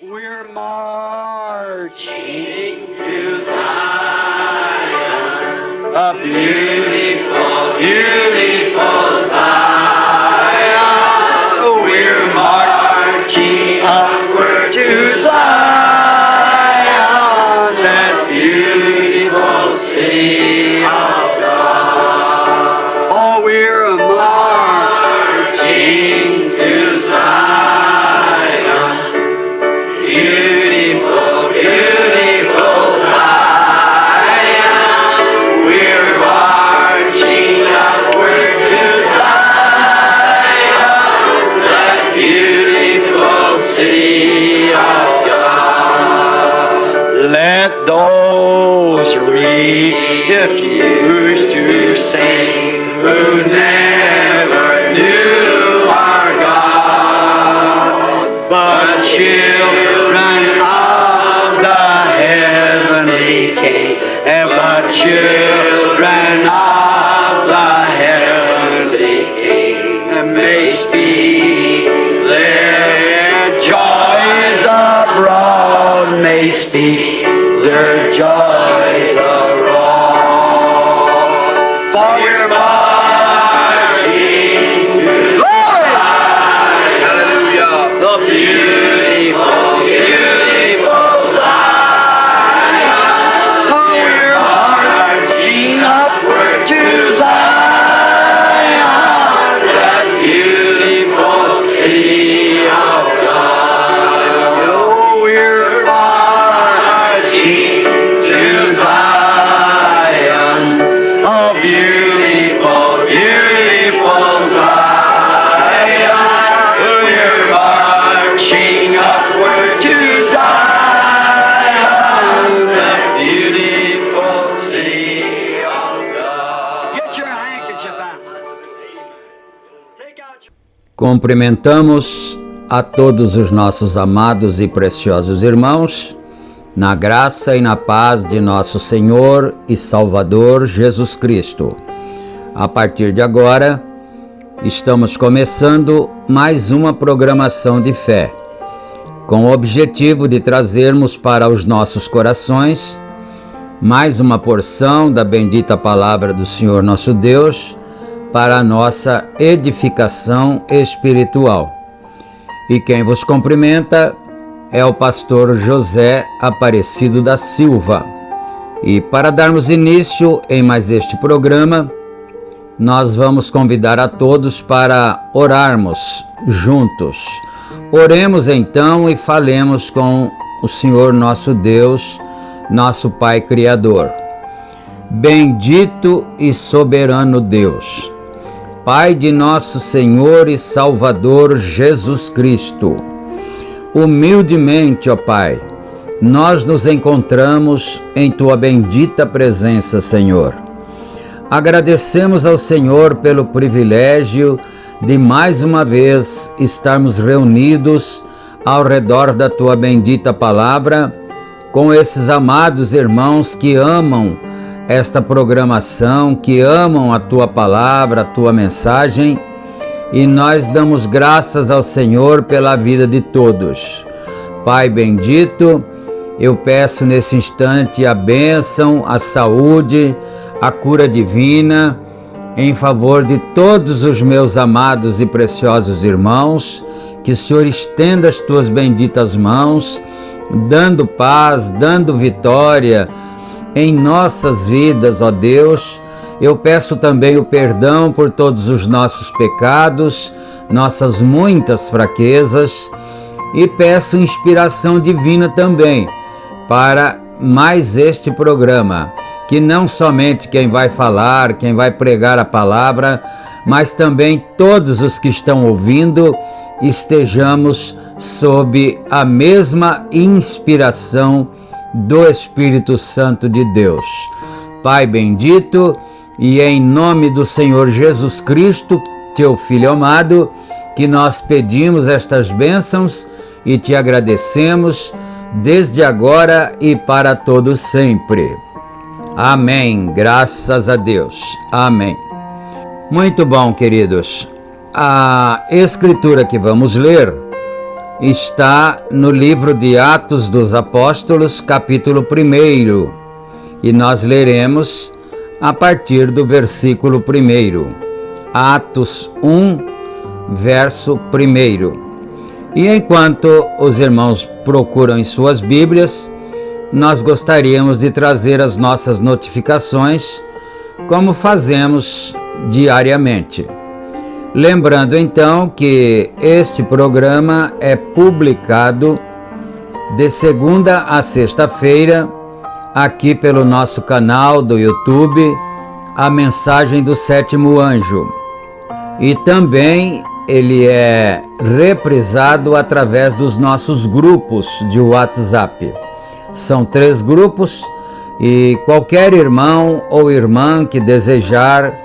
We're marching to Zion, a beautiful, beautiful Zion. We're marching upward to Zion, that beautiful city of God. Oh, we're marching to Zion. Beautiful, beautiful Zion. We're marching upward to Zion, that beautiful city of God. Let those refuse to sing who never knew our God, but children of the heavenly King, but children of the heavenly King may speak their joys abroad, may speak their joys abroad. For we're marching to Zion, hallelujah, the beautiful, beautiful Zion. Oh, we're marching upward to Zion, that beautiful city of God. Oh, we're marching to Zion, a beautiful, beautiful Zion. We're marching upward to Zion, the beautiful city of God. Get your handkerchief out. Take out your... Cumprimentamos a todos os nossos amados e preciosos irmãos, na graça e na paz de nosso Senhor e Salvador Jesus Cristo. A partir de agora, estamos começando mais uma programação de fé, com o objetivo de trazermos para os nossos corações mais uma porção da bendita palavra do Senhor nosso Deus para a nossa edificação espiritual. E quem vos cumprimenta é o pastor José Aparecido da Silva. E para darmos início em mais este programa, nós vamos convidar a todos para orarmos juntos. Oremos então e falemos com o Senhor nosso Deus, nosso Pai Criador. Bendito e soberano Deus, Pai de nosso Senhor e Salvador Jesus Cristo, humildemente, ó Pai, nós nos encontramos em Tua bendita presença, Senhor. Agradecemos ao Senhor pelo privilégio de mais uma vez estarmos reunidos ao redor da Tua bendita palavra, com esses amados irmãos que amam esta programação, que amam a Tua palavra, a Tua mensagem, e nós damos graças ao Senhor pela vida de todos. Pai bendito, eu peço nesse instante a bênção, a saúde, a cura divina, em favor de todos os meus amados e preciosos irmãos que o Senhor estenda as tuas benditas mãos, dando paz, dando vitória em nossas vidas, ó Deus. Eu peço também o perdão por todos os nossos pecados, nossas muitas fraquezas, e peço inspiração divina também para mais este programa, que não somente quem vai falar, quem vai pregar a palavra, mas também todos os que estão ouvindo estejamos sob a mesma inspiração do Espírito Santo de Deus. Pai bendito, e em nome do Senhor Jesus Cristo, teu Filho amado, que nós pedimos estas bênçãos e te agradecemos desde agora e para todos sempre. Amém. Graças a Deus. Amém. Muito bom, queridos. A escritura que vamos ler está no livro de Atos dos Apóstolos, capítulo 1, e nós leremos a partir do versículo 1. Atos 1, verso 1. E enquanto os irmãos procuram em suas Bíblias, nós gostaríamos de trazer as nossas notificações, como fazemos diariamente. Lembrando então que este programa é publicado de segunda a sexta-feira, aqui pelo nosso canal do YouTube, A Mensagem do Sétimo Anjo. E também ele é reprisado através dos nossos grupos de WhatsApp. São 3 grupos e qualquer irmão ou irmã que desejar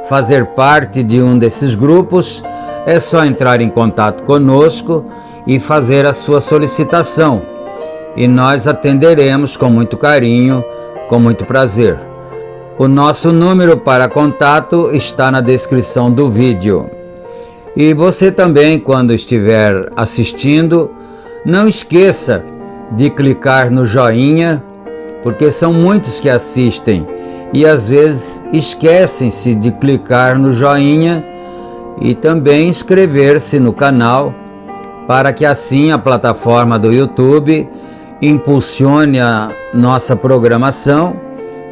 fazer parte de um desses grupos, é só entrar em contato conosco e fazer a sua solicitação. E nós atenderemos com muito carinho, com muito prazer. O nosso número para contato está na descrição do vídeo. E você também, quando estiver assistindo, não esqueça de clicar no joinha, porque são muitos que assistem e às vezes esquecem-se de clicar no joinha e também inscrever-se no canal, para que assim a plataforma do YouTube impulsione a nossa programação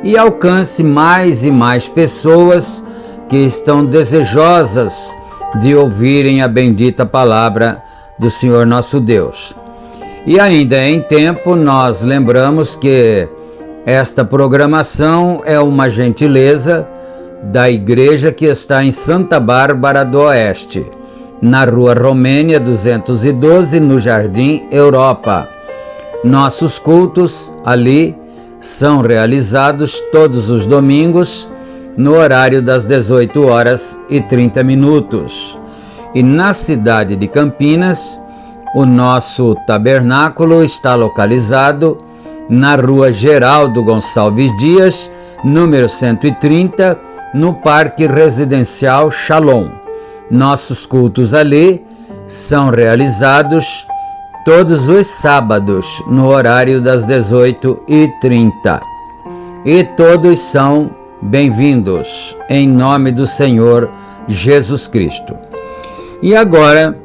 e alcance mais e mais pessoas que estão desejosas de ouvirem a bendita palavra do Senhor nosso Deus. E ainda em tempo, nós lembramos que esta programação é uma gentileza da igreja que está em Santa Bárbara do Oeste, na Rua Romênia 212, no Jardim Europa. Nossos cultos ali são realizados todos os domingos, no horário das 18h30. E na cidade de Campinas, o nosso tabernáculo está localizado na Rua Geraldo Gonçalves Dias, número 130, no Parque Residencial Shalom. Nossos cultos ali são realizados todos os sábados, no horário das 18h30. E todos são bem-vindos, em nome do Senhor Jesus Cristo. E agora,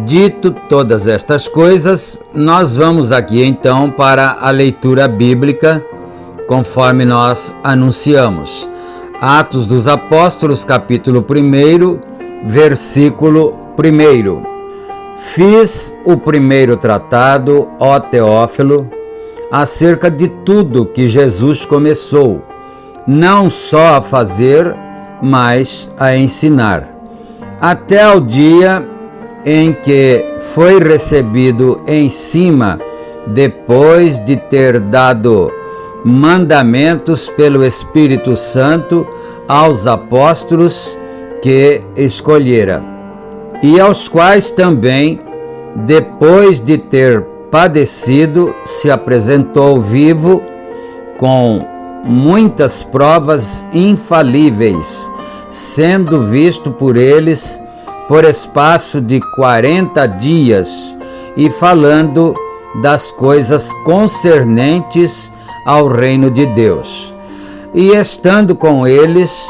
dito todas estas coisas, nós vamos aqui então para a leitura bíblica, conforme nós anunciamos. Atos dos Apóstolos, capítulo 1, versículo 1. Fiz o primeiro tratado, ó Teófilo, acerca de tudo que Jesus começou, não só a fazer, mas a ensinar, até o dia em que foi recebido em cima, depois de ter dado mandamentos pelo Espírito Santo aos apóstolos que escolhera, e aos quais também, depois de ter padecido, se apresentou vivo com muitas provas infalíveis, sendo visto por eles por espaço de 40 dias, e falando das coisas concernentes ao reino de Deus. E estando com eles,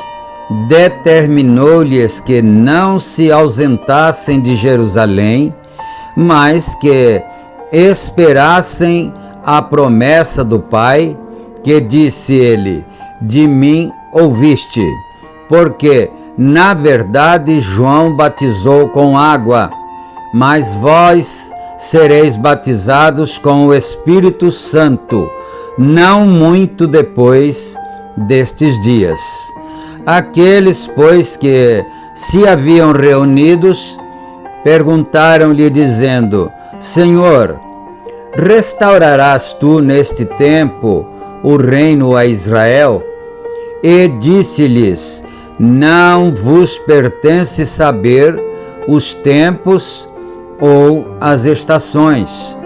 determinou-lhes que não se ausentassem de Jerusalém, mas que esperassem a promessa do Pai, que disse ele: de mim ouviste, porque na verdade João batizou com água, mas vós sereis batizados com o Espírito Santo, não muito depois destes dias. Aqueles, pois, que se haviam reunidos, perguntaram-lhe, dizendo: Senhor, restaurarás tu neste tempo o reino a Israel? E disse-lhes: não vos pertence saber os tempos ou as estações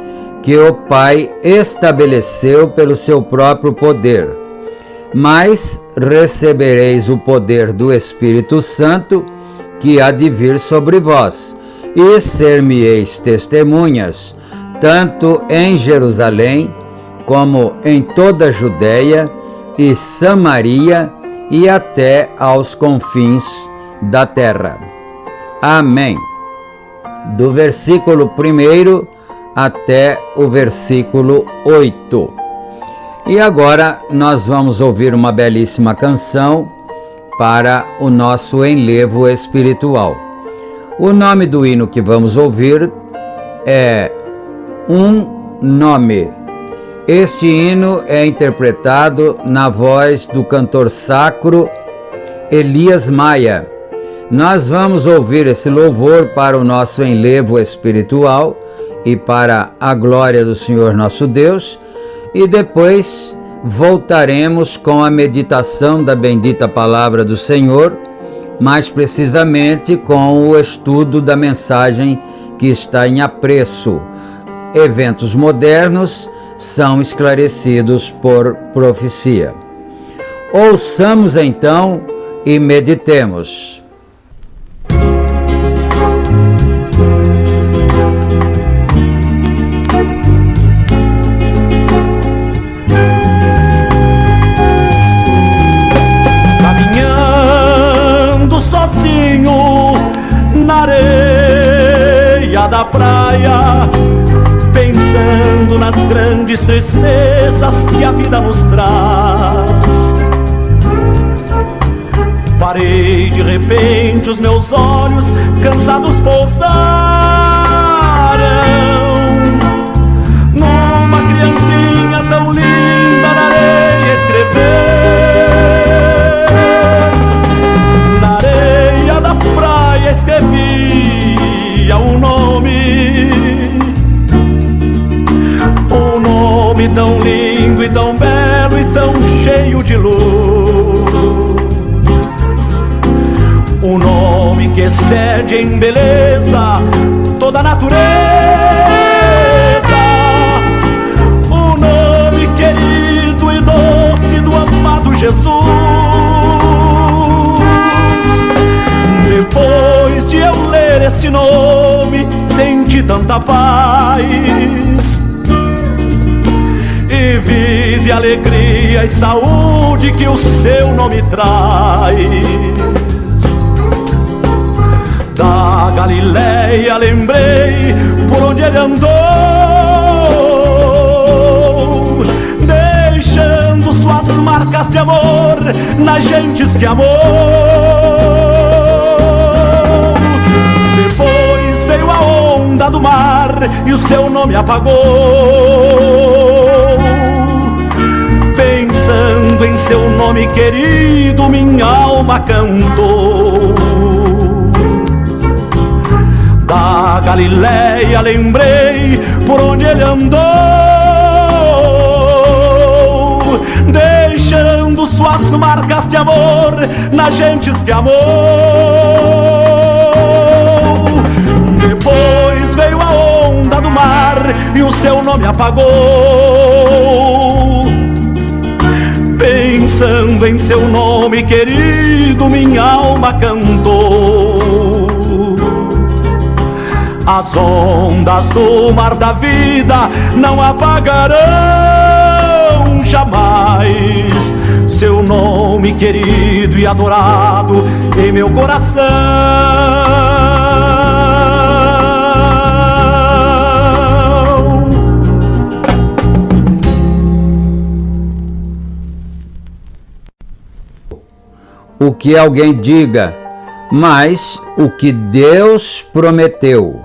que o Pai estabeleceu pelo seu próprio poder, mas recebereis o poder do Espírito Santo, que há de vir sobre vós, e ser-me-eis testemunhas, tanto em Jerusalém, como em toda a Judeia e Samaria, e até aos confins da terra. Amém. Do versículo 1 até o versículo 8. E agora nós vamos ouvir uma belíssima canção para o nosso enlevo espiritual. O nome do hino que vamos ouvir é Um Nome. Este hino é interpretado na voz do cantor sacro Elias Maia. Nós vamos ouvir esse louvor para o nosso enlevo espiritual e para a glória do Senhor nosso Deus, e depois voltaremos com a meditação da bendita palavra do Senhor, mais precisamente com o estudo da mensagem que está em apreço. Eventos modernos são esclarecidos por profecia. Ouçamos então e meditemos. Caminhando sozinho na areia da praia, pensando nas grandes tristezas que a vida nos traz. Parei de repente, os meus olhos cansados pousaram numa criancinha tão linda na areia escrever. Na areia da praia escrevia um nome tão lindo e tão belo e tão cheio de luz. Um nome que excede em beleza toda a natureza. Um nome querido e doce do amado Jesus. Depois de eu ler esse nome, senti tanta paz, e vida e alegria e saúde que o seu nome traz. Da Galileia lembrei por onde ele andou, deixando suas marcas de amor nas gentes que amou. Depois veio a onda do mar e o seu nome apagou. Pensando em seu nome querido, minha alma cantou. Da Galileia lembrei por onde ele andou, deixando suas marcas de amor nas gentes que amou. Depois veio a onda do mar e o seu nome apagou. Pensando em seu nome querido, minha alma cantou. As ondas do mar da vida não apagarão jamais seu nome querido e adorado em meu coração. o que alguém diga, mas o que Deus prometeu.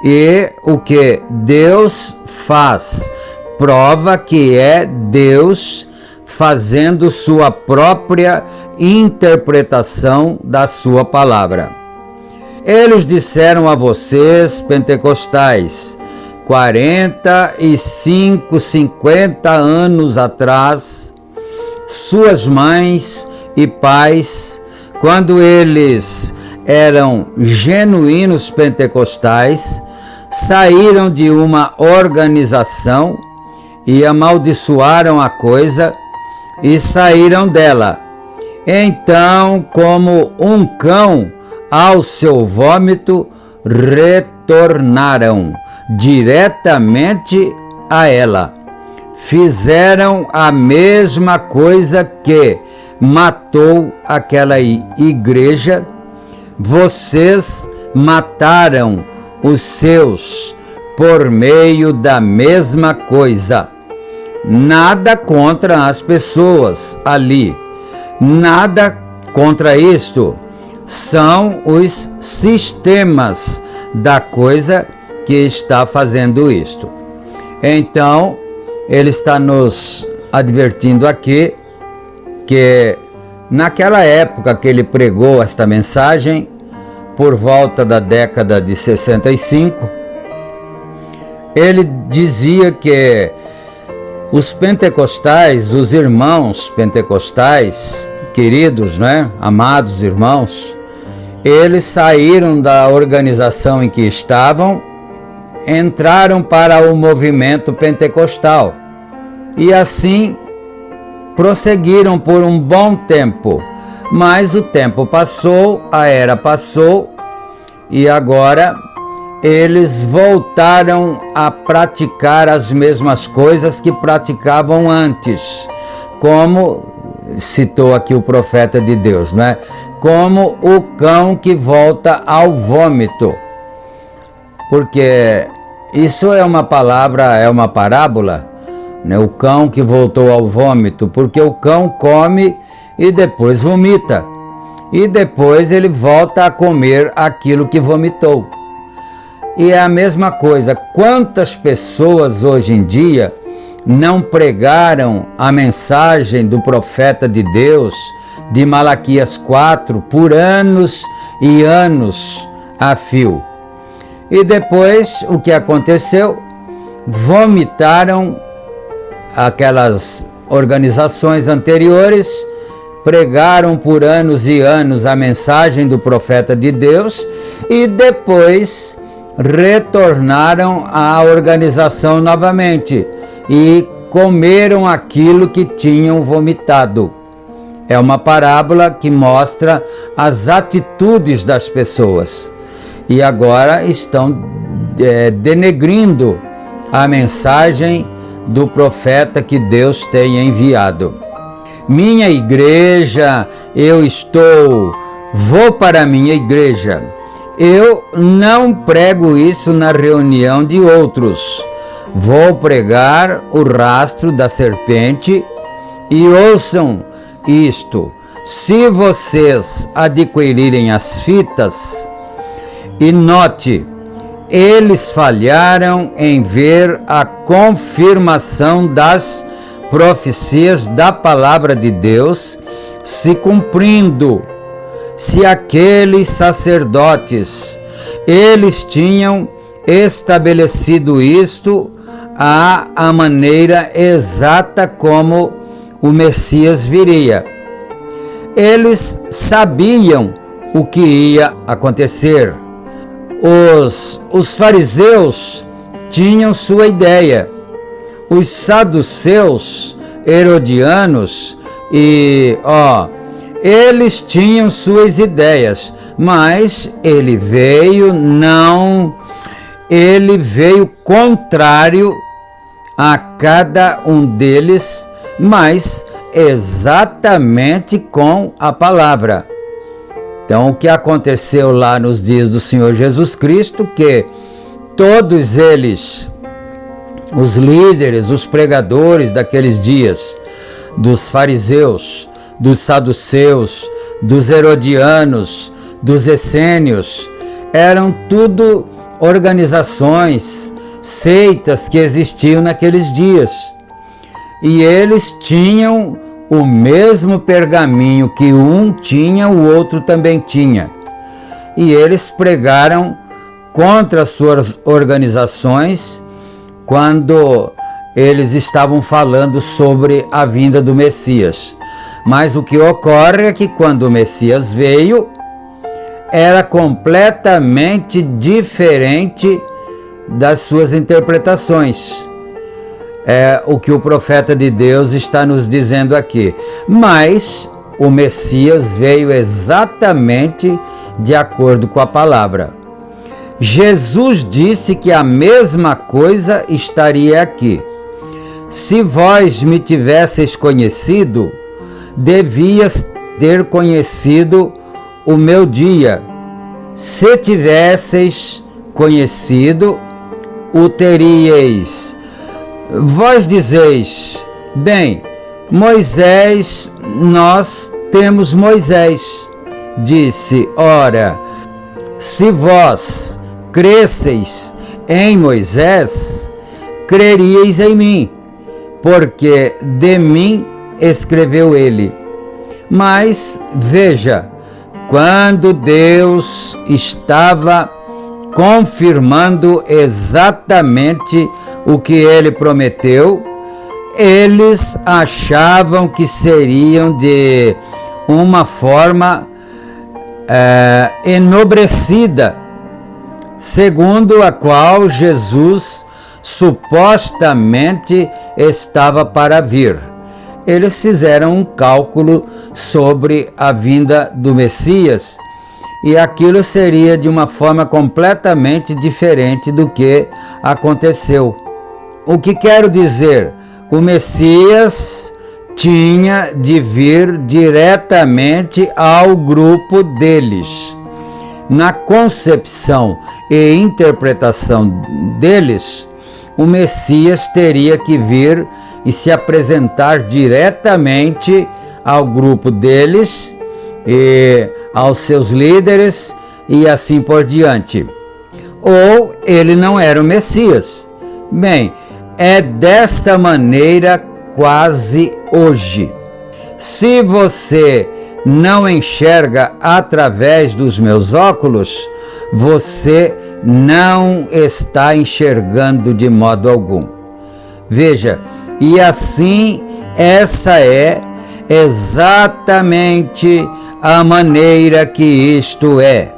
E o que Deus faz prova que é Deus fazendo sua própria interpretação da sua palavra. Eles disseram a vocês, pentecostais, 45, 50 anos atrás, suas mães e pais, quando eles eram genuínos pentecostais, saíram de uma organização e amaldiçoaram a coisa e saíram dela. Então, como um cão ao seu vômito, retornaram diretamente a ela. Fizeram a mesma coisa que matou aquela igreja. Vocês mataram os seus por meio da mesma coisa. Nada contra as pessoas ali, nada contra isto. São os sistemas da coisa que está fazendo isto. Então, ele está nos advertindo aqui que naquela época que ele pregou esta mensagem, por volta da década de 65, ele dizia que os pentecostais, os irmãos pentecostais, queridos, né, amados irmãos, eles saíram da organização em que estavam, entraram para o movimento pentecostal e assim prosseguiram por um bom tempo. Mas o tempo passou, a era passou e agora eles voltaram a praticar as mesmas coisas que praticavam antes, como citou aqui o profeta de Deus, né? Como o cão que volta ao vômito. Porque isso é uma palavra, é uma parábola, né? O cão que voltou ao vômito, porque o cão come e depois vomita. E depois ele volta a comer aquilo que vomitou. E é a mesma coisa, quantas pessoas hoje em dia não pregaram a mensagem do profeta de Deus, de Malaquias 4, por anos e anos a fio. E depois, o que aconteceu? Vomitaram aquelas organizações anteriores, pregaram por anos e anos a mensagem do profeta de Deus e depois retornaram à organização novamente e comeram aquilo que tinham vomitado. É uma parábola que mostra as atitudes das pessoas e agora estão denegrindo a mensagem do profeta que Deus tem enviado. Minha igreja, vou para a minha igreja. Eu não prego isso na reunião de outros. Vou pregar o rastro da serpente e ouçam isto. Se vocês adquirirem as fitas, e note, eles falharam em ver a confirmação das profecias da palavra de Deus se cumprindo. Se aqueles sacerdotes, eles tinham estabelecido isto à maneira exata como o Messias viria. Eles sabiam o que ia acontecer. Os fariseus tinham sua ideia. Os saduceus, herodianos eles tinham suas ideias, mas ele veio contrário a cada um deles, mas exatamente com a palavra. Então, o que aconteceu lá nos dias do Senhor Jesus Cristo, que todos eles, os líderes, os pregadores daqueles dias, dos fariseus, dos saduceus, dos herodianos, dos essênios. Eram tudo organizações, seitas que existiam naqueles dias. E eles tinham o mesmo pergaminho que um tinha, o outro também tinha. E eles pregaram contra as suas organizações quando eles estavam falando sobre a vinda do Messias. Mas o que ocorre é que quando o Messias veio, era completamente diferente das suas interpretações. É o que o profeta de Deus está nos dizendo aqui. Mas o Messias veio exatamente de acordo com a palavra. Jesus disse que a mesma coisa estaria aqui. Se vós me tivesseis conhecido, devias ter conhecido o meu dia. Se tivesseis conhecido, o teríeis. Vós dizeis, bem, Moisés, nós temos Moisés. Disse, ora, se vós cresceis em Moisés, creríeis em mim, porque de mim escreveu ele. Mas veja, quando Deus estava confirmando exatamente o que ele prometeu, eles achavam que seriam de uma forma enobrecida, segundo a qual Jesus supostamente estava para vir. Eles fizeram um cálculo sobre a vinda do Messias e aquilo seria de uma forma completamente diferente do que aconteceu. O que quero dizer? O Messias tinha de vir diretamente ao grupo deles. Na concepção e interpretação deles, o Messias teria que vir e se apresentar diretamente ao grupo deles e aos seus líderes e assim por diante. Ou ele não era o Messias. Bem, é dessa maneira quase hoje. Se você não enxerga através dos meus óculos, você não está enxergando de modo algum. Veja, e assim essa é exatamente a maneira que isto é.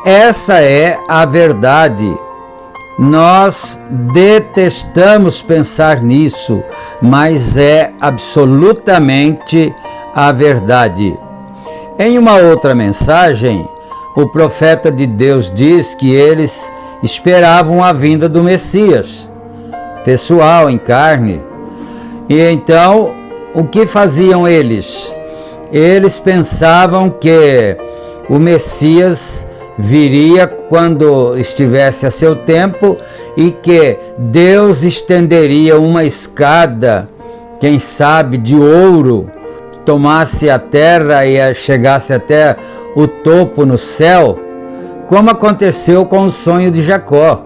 Essa é a verdade. Nós detestamos pensar nisso, mas é absolutamente a verdade. Em uma outra mensagem, o profeta de Deus diz que eles esperavam a vinda do Messias, pessoal, em carne. E então, o que faziam eles? Eles pensavam que o Messias viria quando estivesse a seu tempo e que Deus estenderia uma escada, quem sabe de ouro, tomasse a terra e chegasse até o topo no céu, como aconteceu com o sonho de Jacó.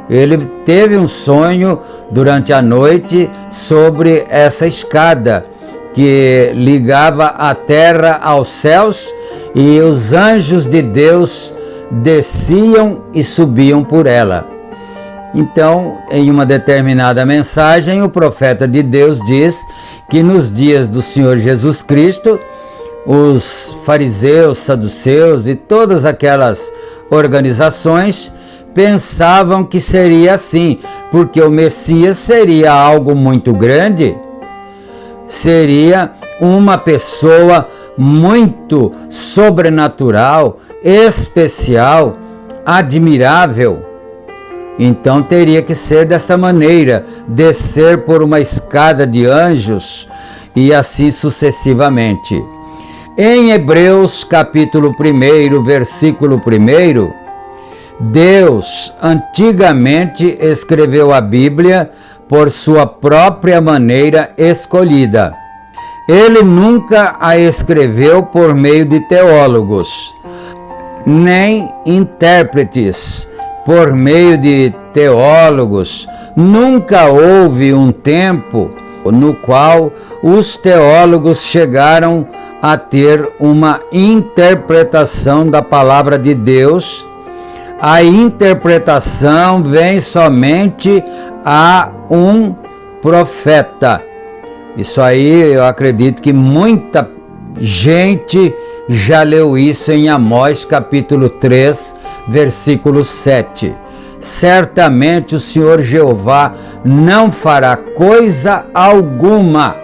Ele teve um sonho durante a noite sobre essa escada que ligava a terra aos céus e os anjos de Deus desciam e subiam por ela. Então, em uma determinada mensagem, o profeta de Deus diz que nos dias do Senhor Jesus Cristo, os fariseus, saduceus e todas aquelas organizações pensavam que seria assim, porque o Messias seria algo muito grande, seria uma pessoa muito sobrenatural, especial, admirável. Então teria que ser dessa maneira, descer por uma escada de anjos e assim sucessivamente. Em Hebreus capítulo 1, versículo 1, Deus antigamente escreveu a Bíblia por sua própria maneira escolhida. Ele nunca a escreveu por meio de teólogos, nem intérpretes por meio de teólogos. Nunca houve um tempo no qual os teólogos chegaram a ter uma interpretação da palavra de Deus. A interpretação vem somente a um profeta. Isso aí eu acredito que muita gente já leu isso em Amós capítulo 3, versículo 7. Certamente o Senhor Jeová não fará coisa alguma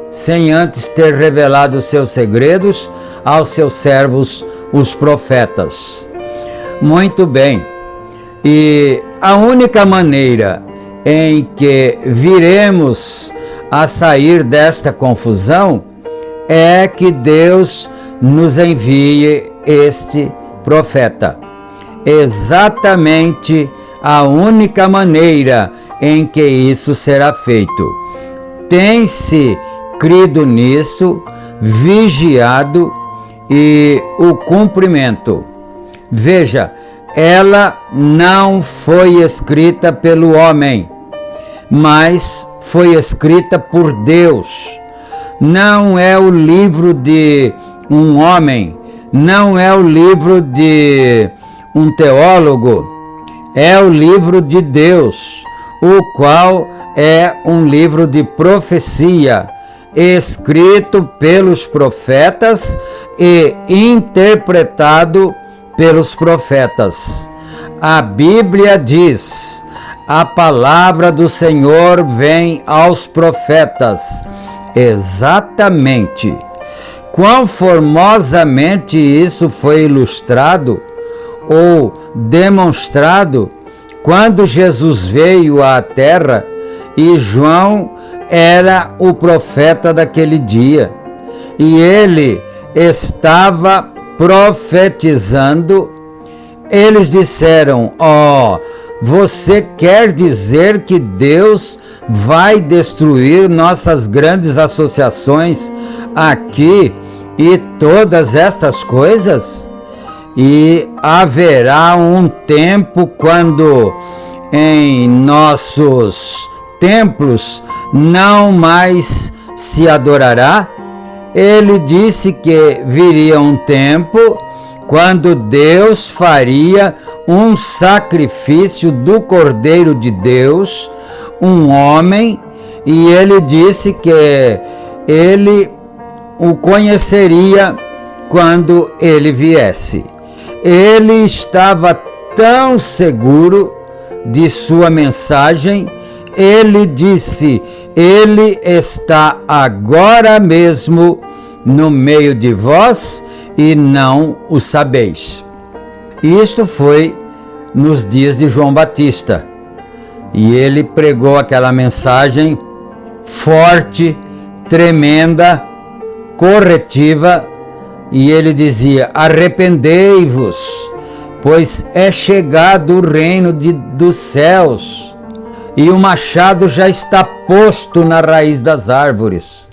sem antes ter revelado os seus segredos aos seus servos, os profetas. Muito bem. E a única maneira em que viremos a sair desta confusão é que Deus nos envie este profeta. Exatamente a única maneira em que isso será feito. Tem-se crido nisso, vigiado e o cumprimento. Veja, ela não foi escrita pelo homem, mas foi escrita por Deus. Não é o livro de um homem, não é o livro de um teólogo, é o livro de Deus, o qual é um livro de profecia, escrito pelos profetas e interpretado pelos profetas. A Bíblia diz: a palavra do Senhor vem aos profetas. Exatamente. Quão formosamente isso foi ilustrado ou demonstrado quando Jesus veio à terra e João era o profeta daquele dia. E ele estava profetizando. Eles disseram: você quer dizer que Deus vai destruir nossas grandes associações aqui e todas estas coisas? E haverá um tempo quando em nossos templos não mais se adorará? Ele disse que viria um tempo quando Deus faria um sacrifício do Cordeiro de Deus, um homem, e ele disse que ele o conheceria quando ele viesse. Ele estava tão seguro de sua mensagem, ele disse: ele está agora mesmo no meio de vós e não o sabeis. Isto foi nos dias de João Batista. E ele pregou aquela mensagem forte, tremenda, corretiva, e ele dizia: arrependei-vos, pois é chegado o reino dos céus, e o machado já está posto na raiz das árvores,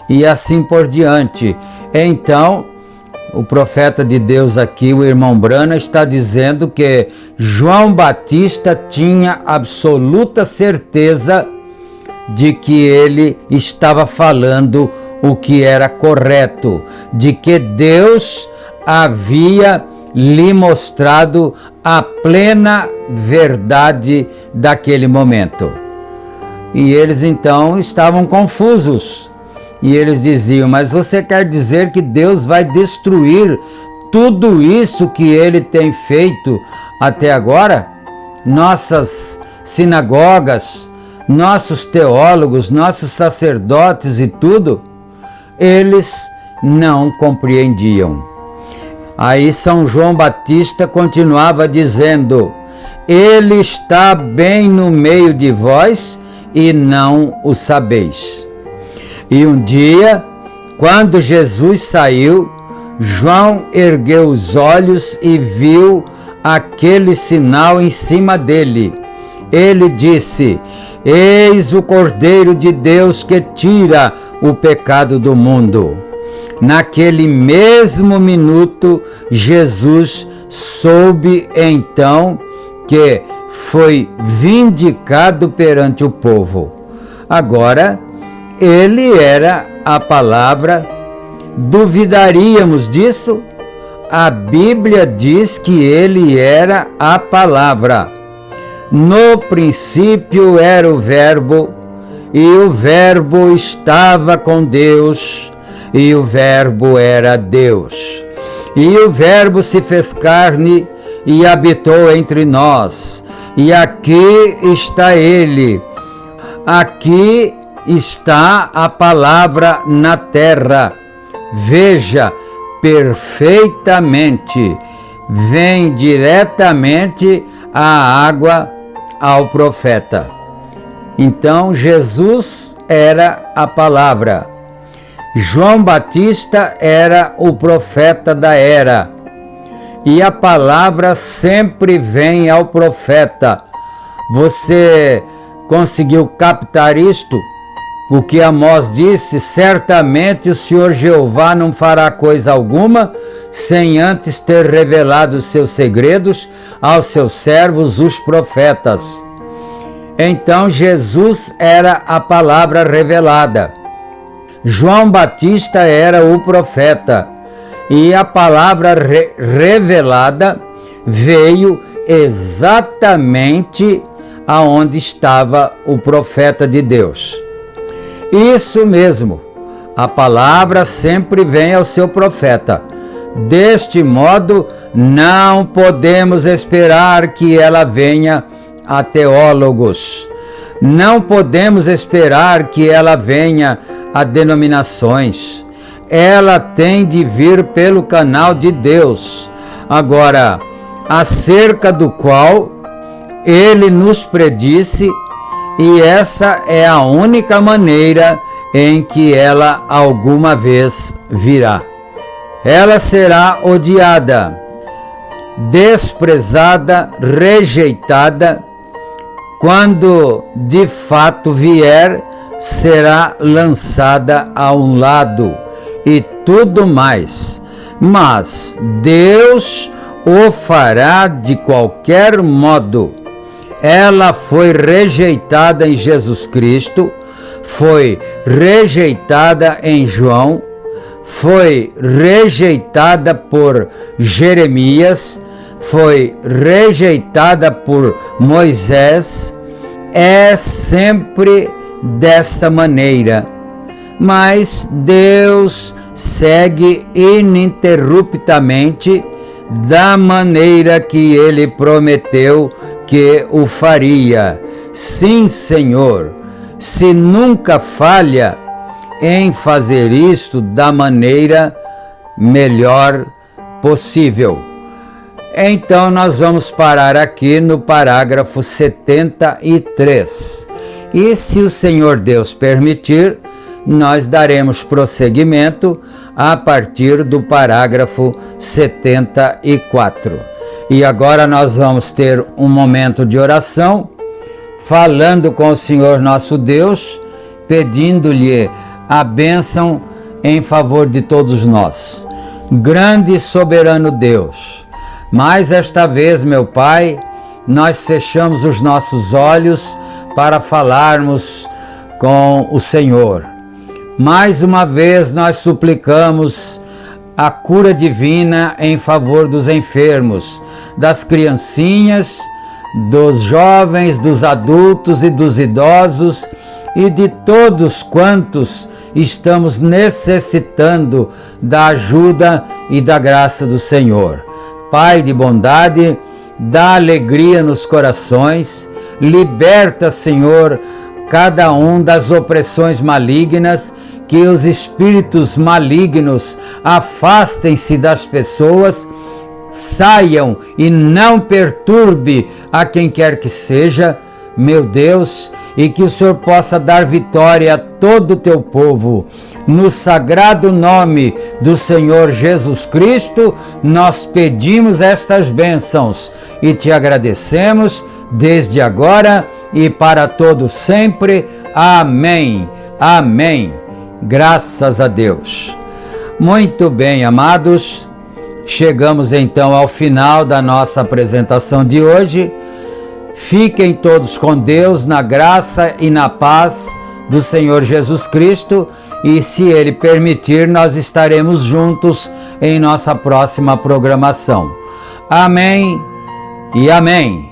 e assim por diante. Então, o profeta de Deus aqui, o irmão Branham, está dizendo que João Batista tinha absoluta certeza de que ele estava falando o que era correto, de que Deus havia lhe mostrado a plena verdade daquele momento. E eles então estavam confusos. E eles diziam: mas você quer dizer que Deus vai destruir tudo isso que ele tem feito até agora? Nossas sinagogas, nossos teólogos, nossos sacerdotes e tudo? Eles não compreendiam. Aí São João Batista continuava dizendo: ele está bem no meio de vós e não o sabeis. E um dia, quando Jesus saiu, João ergueu os olhos e viu aquele sinal em cima dele. ele disse: Eis o Cordeiro de Deus que tira o pecado do mundo. Naquele mesmo minuto, Jesus soube então que foi vindicado perante o povo. Agora, ele era a palavra. Duvidaríamos disso? A Bíblia diz que ele era a palavra. No princípio era o Verbo, e o Verbo estava com Deus, e o Verbo era Deus. E o Verbo se fez carne e habitou entre nós. E aqui está ele. Aqui está a palavra na terra. Veja, perfeitamente, vem diretamente a água ao profeta. Então Jesus era a palavra. João Batista era o profeta da era. E a palavra sempre vem ao profeta. Você conseguiu captar isto? Porque Amós disse: certamente o Senhor Jeová não fará coisa alguma sem antes ter revelado os seus segredos aos seus servos, os profetas. Então Jesus era a palavra revelada. João Batista era o profeta. E a palavra revelada veio exatamente aonde estava o profeta de Deus. Isso mesmo, a palavra sempre vem ao seu profeta. Deste modo, não podemos esperar que ela venha a teólogos. Não podemos esperar que ela venha a denominações. Ela tem de vir pelo canal de Deus. Agora, acerca do qual ele nos predisse, e essa é a única maneira em que ela alguma vez virá. Ela será odiada, desprezada, rejeitada. Quando de fato vier, será lançada a um lado e tudo mais. Mas Deus o fará de qualquer modo. Ela foi rejeitada em Jesus Cristo, foi rejeitada em João, foi rejeitada por Jeremias, foi rejeitada por Moisés. É sempre desta maneira. Mas Deus segue ininterruptamente da maneira que ele prometeu que o faria. Sim, Senhor, se nunca falha em fazer isto da maneira melhor possível. Então nós vamos parar aqui no parágrafo 73. E se o Senhor Deus permitir, nós daremos prosseguimento a partir do parágrafo 74. E agora nós vamos ter um momento de oração, falando com o Senhor nosso Deus, pedindo-lhe a bênção em favor de todos nós. Grande e soberano Deus, mais esta vez, meu Pai, nós fechamos os nossos olhos para falarmos com o Senhor. Mais uma vez nós suplicamos a cura divina em favor dos enfermos, das criancinhas, dos jovens, dos adultos e dos idosos e de todos quantos estamos necessitando da ajuda e da graça do Senhor. Pai de bondade, dá alegria nos corações, liberta, Senhor, cada um das opressões malignas, que os espíritos malignos afastem-se das pessoas, saiam e não perturbe a quem quer que seja, meu Deus, e que o Senhor possa dar vitória a todo o teu povo. No sagrado nome do Senhor Jesus Cristo, nós pedimos estas bênçãos e te agradecemos desde agora e para todo sempre. Amém. Amém. Graças a Deus. Muito bem, amados. Chegamos então ao final da nossa apresentação de hoje. Fiquem todos com Deus, na graça e na paz do Senhor Jesus Cristo, e se Ele permitir, nós estaremos juntos em nossa próxima programação. Amém e amém.